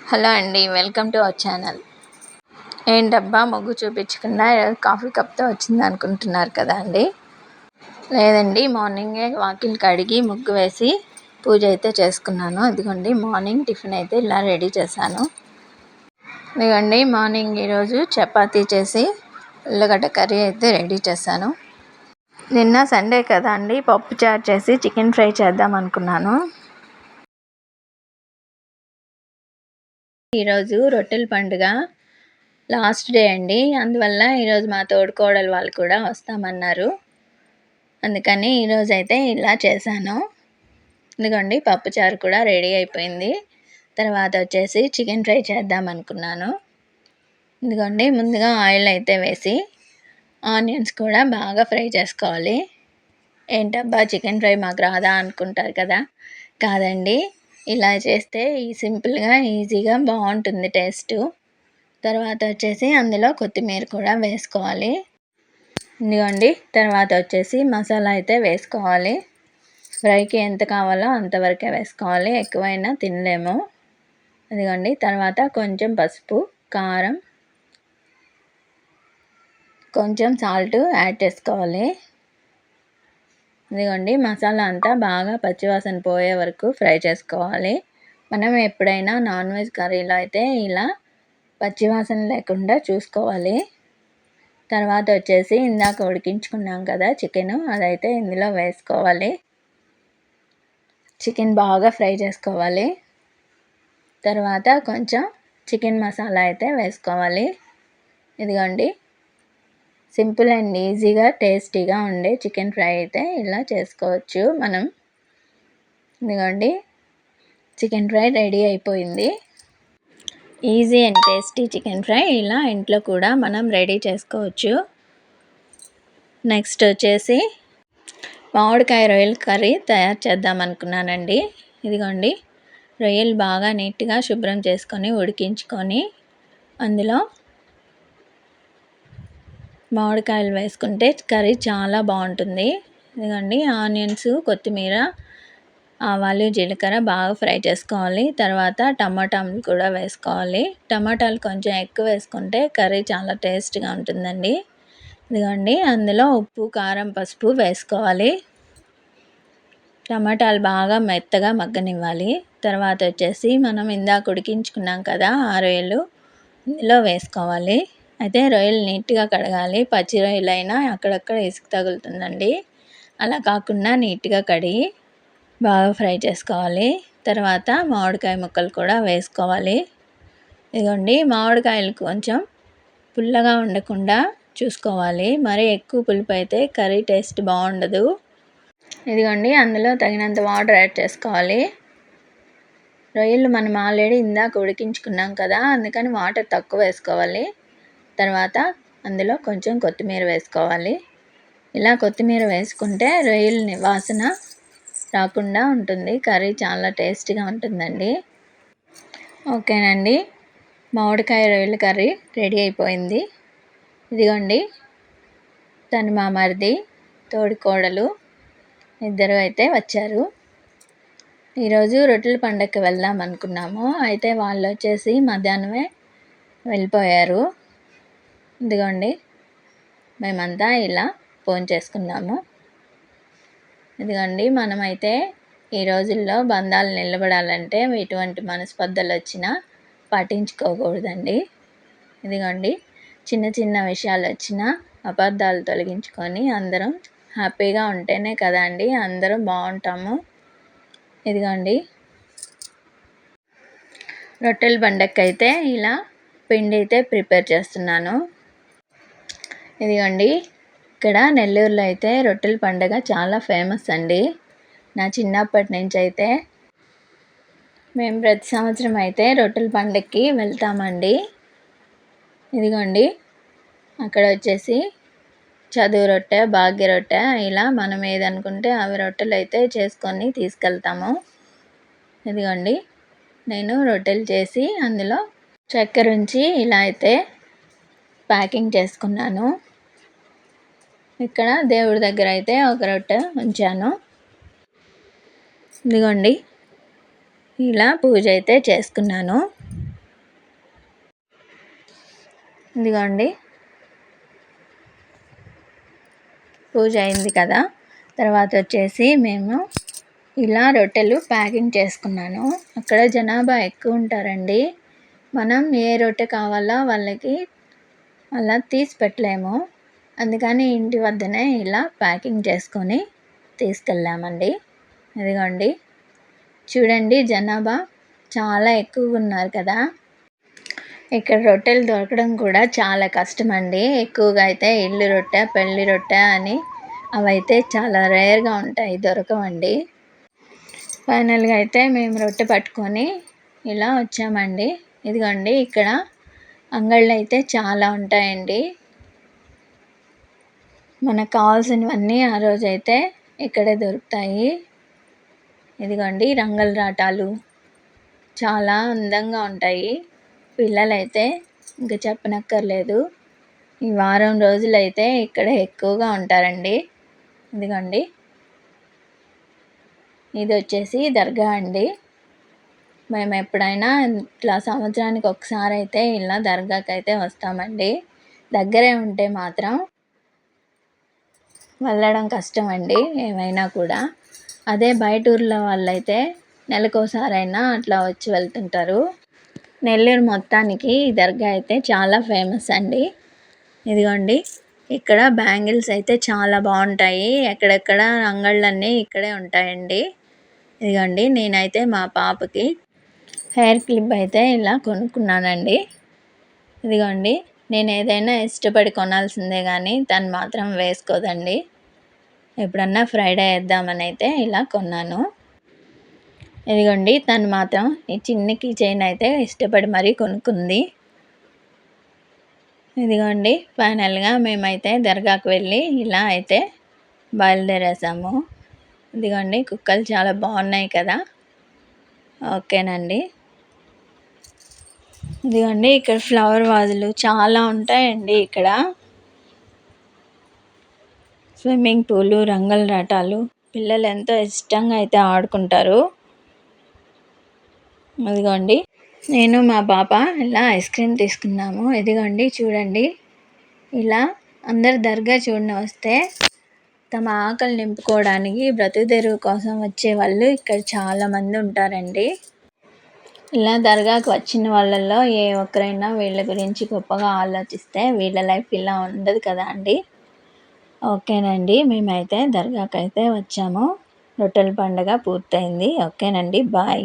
Hello అండి, welcome to our channel. ఏంటబ్బా మొగ్గు చూపించకుండా కాఫీ కప్తో వచ్చింది అనుకుంటున్నారు కదా అండి. లేదండి, మార్నింగే వాకిలి కడిగి ముగ్గు వేసి పూజ అయితే చేసుకున్నాను. ఇదిగోండి మార్నింగ్ టిఫిన్ అయితే ఇలా రెడీ చేశాను. ఇదిగోండి మార్నింగ్ ఈరోజు చపాతీ చేసి ఉల్లగడ్డ కర్రీ అయితే రెడీ చేశాను. నిన్న సండే కదా అండి, పప్పుచారు చేసి చికెన్ ఫ్రై చేద్దాం అనుకున్నాను. ఈరోజు రొట్టెల పండుగ లాస్ట్ డే అండి, అందువల్ల ఈరోజు మా తోడుకోడలు వాళ్ళు కూడా వస్తామన్నారు. అందుకని ఈరోజు అయితే ఇలా చేశాను. ఇదిగోండి పప్పుచారు కూడా రెడీ అయిపోయింది. తర్వాత వచ్చేసి చికెన్ ఫ్రై చేద్దాం అనుకున్నాను. ఇదిగోండి ముందుగా ఆయిల్ అయితే వేసి ఆనియన్స్ కూడా బాగా ఫ్రై చేసుకోవాలి. ఏంటబ్బా చికెన్ ఫ్రై మాకు రాదా అనుకుంటారు కదా. కాదండి, ఇలా చేస్తే సింపుల్గా ఈజీగా బాగుంటుంది టేస్ట్. తర్వాత వచ్చేసి అందులో కొత్తిమీర కూడా వేసుకోవాలి. ఇదిగోండి తర్వాత వచ్చేసి మసాలా అయితే వేసుకోవాలి. ఫ్రైకి ఎంత కావాలో అంతవరకే వేసుకోవాలి, ఎక్కువైనా తినలేము. ఇదిగోండి తర్వాత కొంచెం పసుపు, కారం, కొంచెం సాల్ట్ యాడ్ చేసుకోవాలి. ఇదిగోండి మసాలా అంతా బాగా పచ్చివాసన పోయే వరకు ఫ్రై చేసుకోవాలి. మనం ఎప్పుడైనా నాన్ వెజ్ కర్రీలో అయితే ఇలా పచ్చివాసన లేకుండా చూసుకోవాలి. తర్వాత వచ్చేసి ఇందాక ఉడికించుకున్నాం కదా చికెన్, అదైతే ఇందులో వేసుకోవాలి. చికెన్ బాగా ఫ్రై చేసుకోవాలి. తర్వాత కొంచెం చికెన్ మసాలా అయితే వేసుకోవాలి. ఇదిగోండి సింపుల్ అండ్ ఈజీగా టేస్టీగా ఉండే చికెన్ ఫ్రై అయితే ఇలా చేసుకోవచ్చు మనం. ఇదిగోండి చికెన్ ఫ్రై రెడీ అయిపోయింది. Easy and tasty chicken fry ఇలా ఇంట్లో కూడా మనం రెడీ చేసుకోవచ్చు. నెక్స్ట్ వచ్చేసి మామిడికాయ రొయ్యల కర్రీ తయారు చేద్దాం అనుకున్నానండి. ఇదిగోండి రొయ్యలు బాగా నీట్గా శుభ్రం చేసుకొని ఉడికించుకొని అందులో మామిడికాయలు వేసుకుంటే కర్రీ చాలా బాగుంటుంది. ఇదిగోండి ఆనియన్స్, కొత్తిమీర, ఆవాలు, జీలకర్ర బాగా ఫ్రై చేసుకోవాలి. తర్వాత టమాటాలు కూడా వేసుకోవాలి. టమాటాలు కొంచెం ఎక్కువ వేసుకుంటే కర్రీ చాలా టేస్ట్గా ఉంటుందండి. ఇదిగోండి అందులో ఉప్పు, కారం, పసుపు వేసుకోవాలి. టమాటాలు బాగా మెత్తగా మగ్గనివ్వాలి. తర్వాత వచ్చేసి మనం ఇందాక ఉడికించుకున్నాం కదా ఆ రొయ్యలు ఇందులో వేసుకోవాలి. అయితే రొయ్యలు నీట్గా కడగాలి. పచ్చి రొయ్యలు అయినా అక్కడక్కడ ఇసుక తగులుతుందండి. అలా కాకుండా నీట్గా కడిగి బాగా ఫ్రై చేసుకోవాలి. తర్వాత మామిడికాయ ముక్కలు కూడా వేసుకోవాలి. ఇదిగోండి మామిడికాయలు కొంచెం పుల్లగా ఉండకుండా చూసుకోవాలి. మరీ ఎక్కువ పులుపు అయితే కర్రీ టేస్ట్ బాగుండదు. ఇదిగోండి అందులో తగినంత వాటర్ యాడ్ చేసుకోవాలి. రొయ్యలు మనం ఆల్రెడీ ఇందాక ఉడికించుకున్నాం కదా, అందుకని వాటర్ తక్కువ వేసుకోవాలి. తర్వాత అందులో కొంచెం కొత్తిమీర వేసుకోవాలి. ఇలా కొత్తిమీర వేసుకుంటే రొయ్యలని వాసన రాకుండా ఉంటుంది. కర్రీ చాలా టేస్టీగా ఉంటుందండి. ఓకేనండి, మామిడికాయ రొయ్యల కర్రీ రెడీ అయిపోయింది. ఇదిగోండి తను మా మరిది, తోడికోడలు ఇద్దరు అయితే వచ్చారు. ఈరోజు రొట్టెల పండగకి వెళ్దాం అనుకున్నాము. అయితే వాళ్ళు వచ్చేసి మధ్యాహ్నమే వెళ్ళిపోయారు. ఇదిగోండి మేమంతా ఇలా ఫోన్ చేసుకున్నాము. ఇదిగోండి మనమైతే ఈ రోజుల్లో బంధాలు నిలబడాలంటే ఎటువంటి మనస్పర్ధలు వచ్చినా పట్టించుకోకూడదండి. ఇదిగోండి చిన్న చిన్న విషయాలు వచ్చినా అపార్థాలు తొలగించుకొని అందరం హ్యాపీగా ఉంటేనే కదా అండి అందరం బాగుంటాము. ఇదిగోండి రొట్టెల పండగకి అయితే ఇలా పిండి అయితే ప్రిపేర్ చేస్తున్నాను. ఇదిగోండి ఇక్కడ నెల్లూరులో అయితే రొట్టెల పండుగ చాలా ఫేమస్ అండి. నా చిన్నప్పటి నుంచి అయితే మేము ప్రతి సంవత్సరం అయితే రొట్టెల పండుగకి వెళ్తామండి. ఇదిగోండి అక్కడ వచ్చేసి చదువు రొట్టె, భాగ్య రొట్టె, ఇలా మనం ఏదనుకుంటే అవి రొట్టెలు అయితే చేసుకొని తీసుకెళ్తాము. ఇదిగోండి నేను రొట్టెలు చేసి అందులో చక్కెర ఉంచి ఇలా అయితే ప్యాకింగ్ చేసుకున్నాను. ఇక్కడ దేవుడి దగ్గర అయితే ఒక రొట్టె ఉంచాను. ఇదిగోండి ఇలా పూజ అయితే చేసుకున్నాను. ఇదిగోండి పూజ అయింది కదా. తర్వాత వచ్చేసి మేము ఇలా రొట్టెలు ప్యాకింగ్ చేసుకున్నాను. అక్కడ జనాభా ఎక్కువ ఉంటారండి. మనం ఏ రొట్టె కావాలో వాళ్ళకి అలా తీసి పెట్టలేము. అందుకని ఇంటి వద్దనే ఇలా ప్యాకింగ్ చేసుకొని తీసుకెళ్ళామండి. ఇదిగోండి చూడండి, జనాభా చాలా ఎక్కువగా ఉన్నారు కదా. ఇక్కడ రొట్టెలు దొరకడం కూడా చాలా కష్టమండి. ఎక్కువగా అయితే ఇల్లు రొట్టె, పెళ్లి రొట్టె అని అవైతే చాలా రేర్గా ఉంటాయి, దొరకవండి. ఫైనల్గా అయితే మేము రొట్టె పట్టుకొని ఇలా వచ్చామండి. ఇదిగోండి ఇక్కడ అంగళ్ళు అయితే చాలా ఉంటాయండి. మనకు కావాల్సినవన్నీ ఆ రోజైతే ఇక్కడే దొరుకుతాయి. ఇదిగోండి రంగుల రాటాలు చాలా అందంగా ఉంటాయి. పిల్లలైతే ఇంకా చెప్పనక్కర్లేదు. ఈ వారం రోజులైతే ఇక్కడ ఎక్కువగా ఉంటారండి. ఇదిగోండి ఇది వచ్చేసి దర్గా అండి. మేము ఎప్పుడైనా ఇట్లా సంవత్సరానికి ఒకసారి అయితే ఇలా దర్గాకి అయితే వస్తామండి. దగ్గరే ఉంటే మాత్రం వెళ్ళడం కష్టం అండి ఏమైనా కూడా. అదే బయట ఊర్లో వాళ్ళైతే నెలకోసారైనా అట్లా వచ్చి వెళ్తుంటారు. నెల్లూరు మొత్తానికి ఈ దర్గా అయితే చాలా ఫేమస్ అండి. ఇదిగోండి ఇక్కడ బ్యాంగిల్స్ అయితే చాలా బాగుంటాయి. ఎక్కడెక్కడ అంగళ్ళన్నీ ఇక్కడే ఉంటాయండి. ఇదిగోండి నేనైతే మా పాపకి హెయిర్ క్లిప్ అయితే ఇలా కొనుక్కున్నానండి. ఇదిగోండి నేను ఏదైనా ఇష్టపడి కొనాల్సిందే కానీ తను మాత్రం వేసుకోదండి. ఎప్పుడన్నా ఫ్రైడే వేద్దామని అయితే ఇలా కొన్నాను. ఇదిగోండి తను మాత్రం ఈ చిన్న కీ చైన్ అయితే ఇష్టపడి మరీ కొనుక్కుంది. ఇదిగోండి ఫైనల్గా మేమైతే దర్గాకు వెళ్ళి ఇలా అయితే బయలుదేరేసాము. ఇదిగోండి కుక్కలు చాలా బాగున్నాయి కదా. ఓకేనండి. ఇదిగోండి ఇక్కడ ఫ్లవర్ వాజులు చాలా ఉంటాయండి. ఇక్కడ స్విమ్మింగ్ పూలు, రంగుల రాటాలు పిల్లలు ఎంతో ఇష్టంగా అయితే ఆడుకుంటారు. ఇదిగోండి నేను మా పాప ఇలా ఐస్ క్రీమ్ తీసుకున్నాము. ఇదిగోండి చూడండి, ఇలా అందరు దర్గా చూడని వస్తే తమ ఆకలి నింపుకోవడానికి బ్రతుకు తెరువు కోసం వచ్చే వాళ్ళు ఇక్కడ చాలామంది ఉంటారండి. ఇలా దర్గాకు వచ్చిన వాళ్ళల్లో ఏ ఒక్కరైనా వీళ్ళ గురించి గొప్పగా ఆలోచిస్తే వీళ్ళ లైఫ్ ఇలా ఉండదు కదా అండి. ఓకేనండి, మేమైతే దర్గాకు అయితే వచ్చాము. రొట్టెల పండుగ పూర్తయింది. ఓకేనండి, బాయ్.